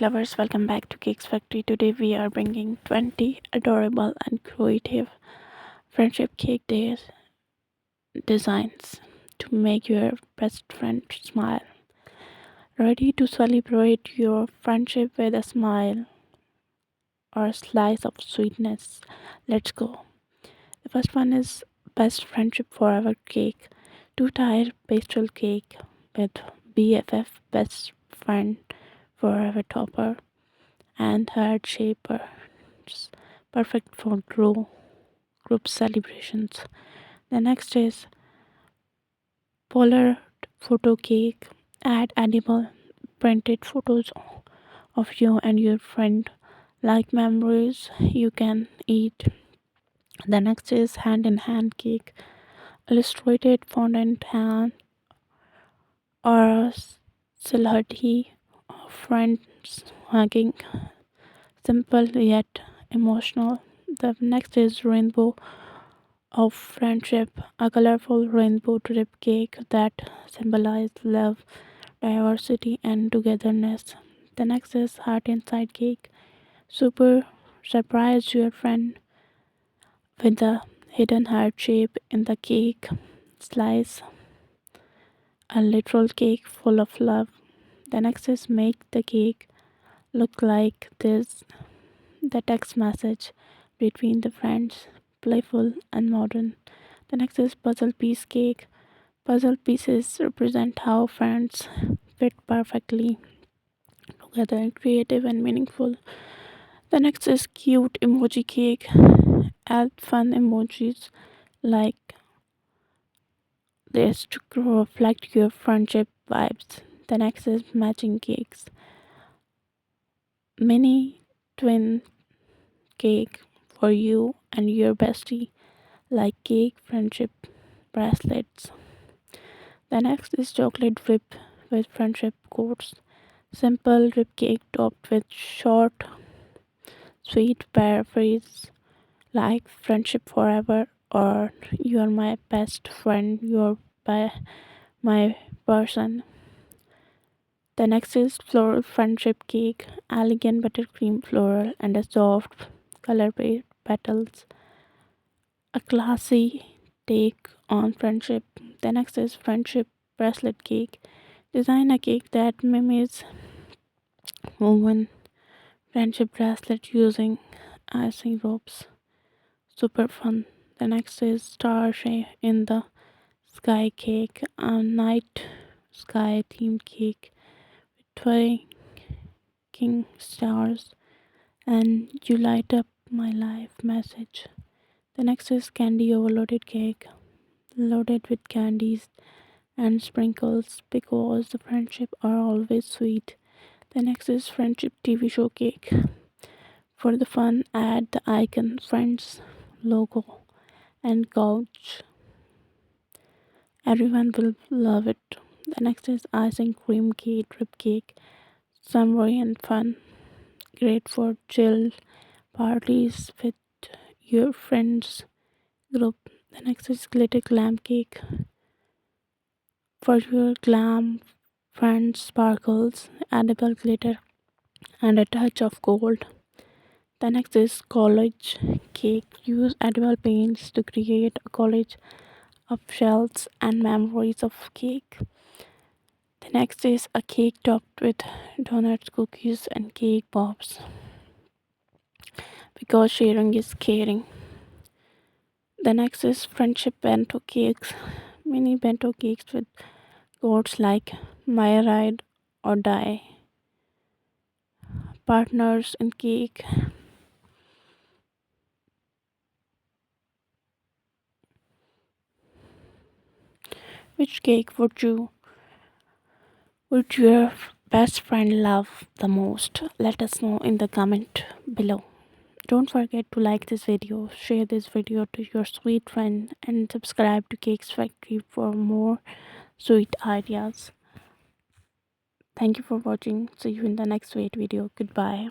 cake lovers, welcome back to Cakes Factory. Today we are bringing 20 adorable and creative friendship cake days designs to make your best friend smile. Ready to celebrate your friendship with a smile or a slice of sweetness? Let's go. The first one is Best Friendship Forever cake. Two-tiered pastel cake with BFF best friend forever topper and heart shaper. It's perfect for group celebrations. The next is polar photo cake. Add animal printed photos of you and your friend like memories you can eat. The next is hand in hand cake. Illustrated fondant hand or a silhouette of friends hugging. Simple yet emotional. The next is rainbow of friendship, a colorful rainbow drip cake that symbolizes love, diversity, and togetherness. The next is heart inside cake. Super surprise your friend with a hidden heart shape in the cake slice, a literal cake full of love. The next is make the cake look like this, the text message between the friends, playful and modern. The next is puzzle piece cake. Puzzle pieces represent how friends fit perfectly together, creative and meaningful. The next is cute emoji cake. Add fun emojis like this to reflect your friendship vibes. The next is matching cakes. Mini twin cake for you and your bestie, like cake friendship bracelets. The next is chocolate whip with friendship quotes. Simple drip cake topped with short, sweet paraphrase like friendship forever or you're my best friend, you're by my person. The next is floral friendship cake, elegant buttercream floral and a soft color petals. A classy take on friendship. The next is friendship bracelet cake. Design a cake that mimics woven friendship bracelet using icing ropes. Super fun. The next is star shape in the sky cake, a night sky themed cake with twinkling stars and you light up my life message. The next is candy overloaded cake, loaded with candies and sprinkles because the friendship are always sweet. The next is friendship TV show cake. For the fun, add the icon Friends logo and gouge. Everyone will love it. The next is icing cream cake, drip cake, summery and fun. Great for chill parties with your friends group. The next is glitter glam cake for your glam friends sparkles, edible glitter and a touch of gold. The next is college cake. Use edible paints to create a college of shells and memories of cake. The next is a cake topped with donuts, cookies, and cake pops because sharing is caring. The next is friendship bento cakes, mini bento cakes with quotes like my ride or die, partners in cake. Which cake would your best friend love the most? Let us know in the comment below. Don't forget to like this video, share this video to your sweet friend, and subscribe to Cakes Factory for more sweet ideas. Thank you for watching. See you in the next sweet video. Goodbye.